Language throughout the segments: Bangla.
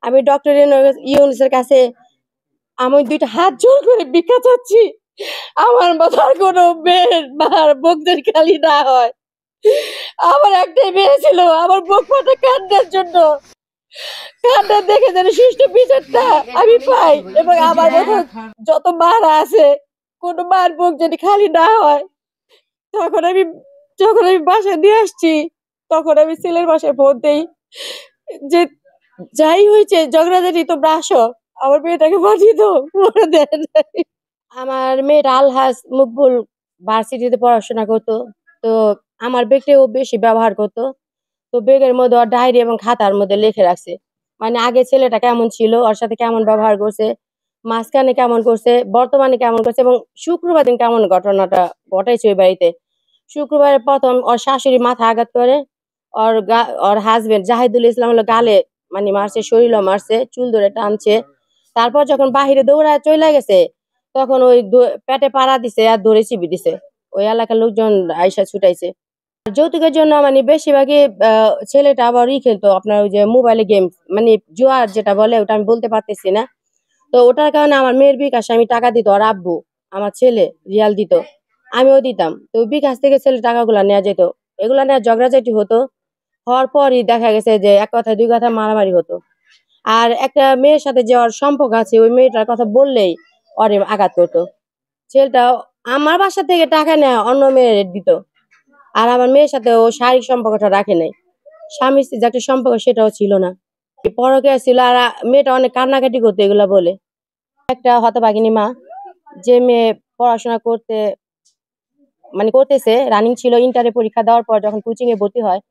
আমি ডক্টর ইউনূসের কাছে আমি দুইটা হাত জোর করে ভিক্ষা চাচ্ছি, আমার মাথার কোনো মেয়ের মার বুকদের খালি না হয়। আমার একটাই মেয়ে ছিল, আমার বুক ফাটা কান্নার জন্য, কান্না দেখে যেন সুষ্ঠু বিচারটা আমি পাই, এবং আমার মতো যত মারা আছে কোনো মার বুক যদি খালি না হয়। তখন আমি যখন আমি বাসায় নিয়ে আসছি, তখন আমি ছেলের বাসায় ফোন দেই যে যাই হয়েছে ঝগড়াঝাটি তোমরা আসো, আমার মেয়েটাকে পাঠিয়ে দাও। ওরা দেয় নাই। আমার মেয়েটা আলহাজ মকবুল ভার্সিটিতে পড়াশোনা করতো। তো আমার ব্যাগটা ও বেশি ব্যবহার করতো। তো ব্যাগের মধ্যে ওর ডায়েরি এবং খাতার মধ্যে লিখে রাখছে, মানে আগে ছেলেটা কেমন ছিল, ওর সাথে কেমন ব্যবহার করছে, মাঝখানে কেমন করছে, বর্তমানে কেমন করছে, এবং শুক্রবার দিন কেমন ঘটনাটা ঘটাইছে ওই বাড়িতে। শুক্রবারে প্রথম ওর শাশুড়ি মাথা আঘাত করে, ওর হাজবেন্ড জাহিদুল ইসলাম হলো গালে মানে মারছে, শরীরও মারছে, চুল ধরে টানছে। তারপর যখন বাহিরে দৌড়ায় চলে গেছে, তখন ওই পেটে পাড়া দিছে আর দড়ি চিবি দিছে। ওই এলাকার লোকজন আইসা ছুটাইছে। যৌতুকের জন্য মানে বেশিরভাগই ছেলেটা আবার খেলতো আপনার ওই যে মোবাইলে গেম, মানে জুয়ার যেটা বলে, ওটা আমি বলতে পারতেছি না। তো ওটার কারণে আমার মেয়ের বিকাশে আমি টাকা দিত, আর আব্বু আমার ছেলে রিয়াল দিত, আমিও দিতাম। তো বিকাশ থেকে ছেলে টাকাগুলা নেওয়া যেত, এগুলা নেওয়া ঝগড়াঝাটি হতো। হওয়ার পরই দেখা গেছে যে এক কথা দুই কথা মারামারি হতো। আর একটা মেয়ের সাথে যে ওর সম্পর্ক আছে, ওই মেয়েটার কথা বললেই ওরে আঘাত করতো। ছেলেটা আমার বাসা থেকে টাকা নেয় অন্য মেয়ের দিত, আর আমার মেয়ের সাথে ও শারীরিক সম্পর্কটা রাখে নাই। স্বামী স্ত্রীর যে একটা সম্পর্ক সেটাও ছিল না, পরকীয়া ছিল। আর মেয়েটা অনেক কান্নাকাটি করতো এগুলা বলে। একটা হতভাগিনী মা, যে মেয়ে পড়াশোনা করতেছে, রানিং ছিল, ইন্টারে পরীক্ষা দেওয়ার পর যখন কোচিং এ ভর্তি হয়,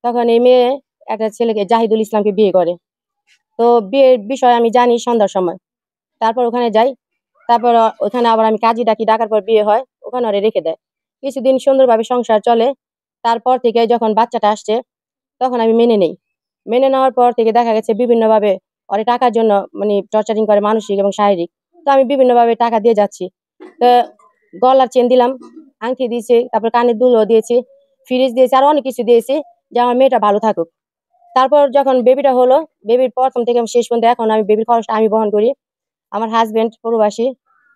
তখন এই মেয়ে একটা ছেলেকে জাহিদুল ইসলামকে বিয়ে করে। তো বিয়ের বিষয় আমি জানি সন্ধ্যার সময়। তারপর ওখানে যাই, তারপর ওখানে আবার আমি কাজী ডাকি, ডাকার পর বিয়ে হয়, ওখানে ওরে রেখে দেয়। কিছুদিন সুন্দরভাবে সংসার চলে। তারপর থেকে যখন বাচ্চাটা আসছে, তখন আমি মেনে নেই। মেনে নেওয়ার পর থেকে দেখা গেছে বিভিন্নভাবে ওরে টাকার জন্য মানে টর্চারিং করে, মানসিক এবং শারীরিক। তো আমি বিভিন্নভাবে টাকা দিয়ে যাচ্ছি। তো গলার চেন দিলাম, আংটি দিয়েছি, তারপর কানের দুলও দিয়েছি, ফ্রিজ দিয়েছি, আরো অনেক কিছু দিয়েছি যে আমার মেয়েটা ভালো থাকুক। তারপর যখন বেবিটা হলো, বেবির প্রথম থেকে শেষ পর্যন্ত এখন আমি বেবির খরচটা আমি বহন করি। আমার হাজবেন্ড প্রবাসী,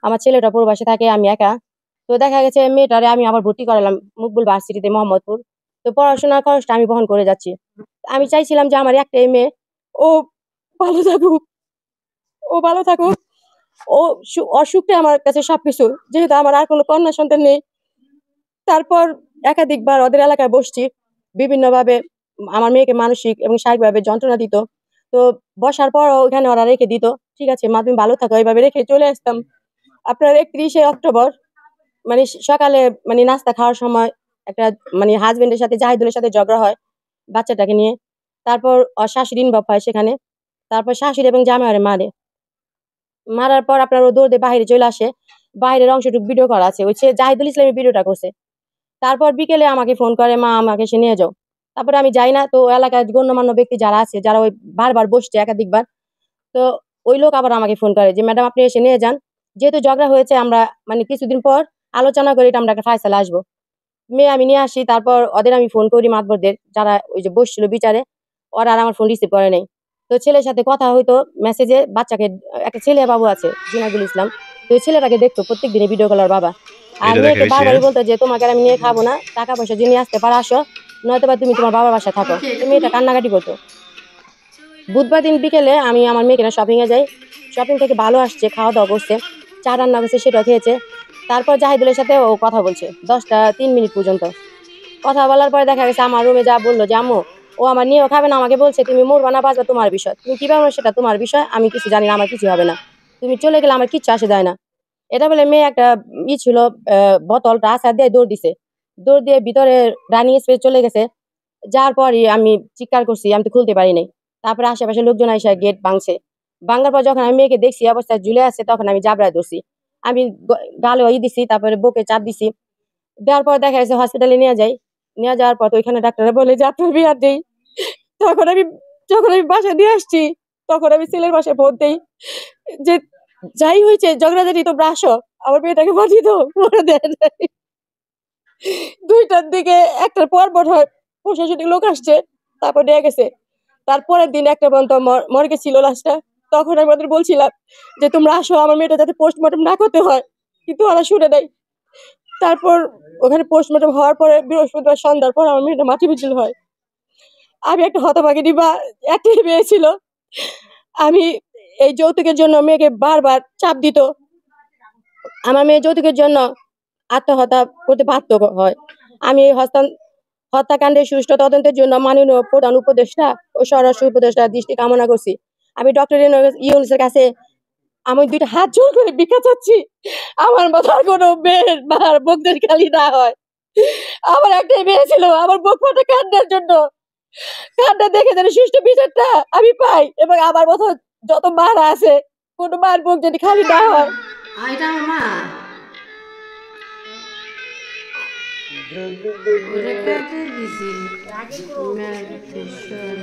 আমার ছেলেটা প্রবাসী থাকে, আমি একা। তো দেখা গেছে মেয়েটারে আমি আবার ভর্তি করালাম মকবুল ভার্সিটিতে মোহাম্মদপুর। তো পড়াশোনার খরচটা আমি বহন করে যাচ্ছি। আমি চাইছিলাম যে আমার একটাই মেয়ে, ও ভালো থাকুক, ও ভালো থাকুক, ও ওর সুখটা আমার কাছে সবকিছু, যেহেতু আমার আর কোনো কন্যা সন্তান নেই। তারপর একাধিকবার ওদের এলাকায় বসছি, বিভিন্নভাবে আমার মেয়েকে মানসিক এবং শারীরিকভাবে যন্ত্রণা দিত। তো বসার পর ওখানে ওরা রেখে দিত, ঠিক আছে মা তুমি ভালো থাকো, এইভাবে রেখে চলে আসতাম। আপনার 31শে অক্টোবর মানে সকালে মানে নাস্তা খাওয়ার সময় একটা মানে হাজবেন্ডের সাথে জাহিদুলের সাথে ঝগড়া হয় বাচ্চাটাকে নিয়ে। তারপর ওর শাশুড়ি ইনভলভ হয় সেখানে। তারপর শাশুড়ি এবং জামাইরে মারে। মারার পর আপনার ও দৌড় দিয়ে বাইরে চলে আসে। বাইরের অংশটুকু ভিডিও করা আছে, ওই জাহিদুল ইসলামের ভিডিওটা করছে। তারপর বিকেলে আমাকে ফোন করে, মা আমাকে এসে নিয়ে যাও। তারপরে আমি যাই না। তো এলাকার গণ্যমান্য ব্যক্তি যারা আছে, যারা ওই বারবার বসছে একাধিকবার, তো ওই লোক আবার আমাকে ফোন করে যে ম্যাডাম আপনি এসে নিয়ে যান, যেহেতু ঝগড়া হয়েছে আমরা মানে কিছুদিন পর আলোচনা করে এটা আমরা একটা ফায়সালা আসবো। মেয়ে আমি নিয়ে আসি, তারপর ওদের আমি ফোন করি, মাতবরদের যারা ওই যে বসছিল বিচারে, ওরা আর আমার ফোন রিসিভ করে নাই। তো ছেলের সাথে কথা হইতো মেসেজে, বাচ্চাকে একটা ছেলে বাবু আছে জুনাইদুল ইসলাম, তো ওই ছেলেটাকে দেখতো প্রত্যেক দিনে ভিডিও কলার বাবা। আর এটা দেখা মেয়েকে হয়েছে। বারবারই বলতো যে তোমাকে আমি নিয়ে খাবো না, টাকা পয়সা যিনি আসতে পারো আসো, নয়তো বা তুমি তোমার বাবার বাসায় থাকো। তো মেয়েটা কান্নাকাটি করতো। বুধবার দিন বিকেলে আমি আমার মেয়েকে শপিং এ যাই। শপিং থেকে ভালো আসছে, খাওয়া দাওয়া করছে, চা রান্না করছে, সেটাও খেয়েছে। তারপর জাহিদুলের সাথে ও কথা বলছে 10টা 3 মিনিট পর্যন্ত। কথা বলার পরে দেখা গেছে আমার রুমে যা বললো যে আম্মু ও আমার নিয়েও খাবে না, আমাকে বলছে তুমি মরবা না বাঁচবা তোমার বিষয়, তুমি কি পারো সেটা তোমার বিষয়, আমি কিছু জানি না, আমার কিছু হবে না, তুমি চলে গেলে আমার কিচ্ছু আসে যায় না। এটা বলে মেয়ে একটা ছিল বোতলটা আছাড় দিয়ে দৌড় দিছে, দৌড় দিয়ে ভিতরে রানিং স্পেস চলে গেছে। যাওয়ার পরই আমি চিৎকার করছি, আমি তো খুলতে পারি নাই। তারপরে আশেপাশে লোকজন এসে গেট ভাঙছে। ভাঙার পর যখন আমি মেয়েকে দেখছি অবস্থায় ঝুলে আছে, তখন আমি জাবড়ায় ধরছি। আমি গালে দিছি, তারপরে বুকে চাপ দিছি। দেওয়ার পর দেখা যাচ্ছে হসপিটালে নিয়ে যাই। নিয়ে যাওয়ার পর তো ওইখানে ডাক্তাররা বলে যে আপনার বিয়ার দেই। তখন আমি যখন আমি বাসায় দিয়ে আসছি, তখন আমি ছেলের বাসায় ফোন দেই যে যাই হয়েছে ঝগড়াঝাটি তোমরা আসো, আমার মেয়েটাকে পাঠিয়ে দাও। ওরা দেয় নাই। 2টার দিকে একটার পর হয় প্রশাসনিক লোক আসছে, তারপর নিয়ে গেছে। তারপরের দিন একটা পর্যন্ত মর্গে ছিল লাশটা। তখন আমি ওদের বলছিলাম যে তোমরা আসো, আমার মেয়েটা যাতে পোস্টমর্টম না করতে হয়, কিন্তু ওরা শুনে নাই। তারপর ওখানে পোস্টমর্টম হওয়ার পরে বৃহস্পতিবার সন্ধ্যার পর আমার মেয়েটা মাটি মিছিল হয়। আমি একটা হতভাগিনী বা একটাই মেয়ে ছিল। আমি এই যৌতুকের জন্য মেয়েকে বারবার চাপ দিত। আমার মেয়ে যৌতুকের জন্য আত্মহত্যা করতে বাধ্য হয়। আমি এই হত্যাকাণ্ডের সুষ্ঠু তদন্তের জন্য মাননীয় প্রধান উপদেষ্টা ও স্বরাষ্ট্র উপদেষ্টার দৃষ্টি কামনা করছি। আমি ডক্টর ইউনূসের কাছে আমি দুইটা হাত জোর করে ভিক্ষা চাচ্ছি, আমার মাথার কোনো মেয়ের মার বুকদের খালি না হয়। আমার একটাই মেয়ে ছিল, আমার বুক ফাটা কান্নার জন্য, কান্না দেখে যেন সুষ্ঠু বিচারটা আমি পাই, এবং আমার মতো যত মারা আছে কোনো মার বুক যদি খালি না হয়। এটা আমার মা ওটা কাটে দিছি মেডিটেশন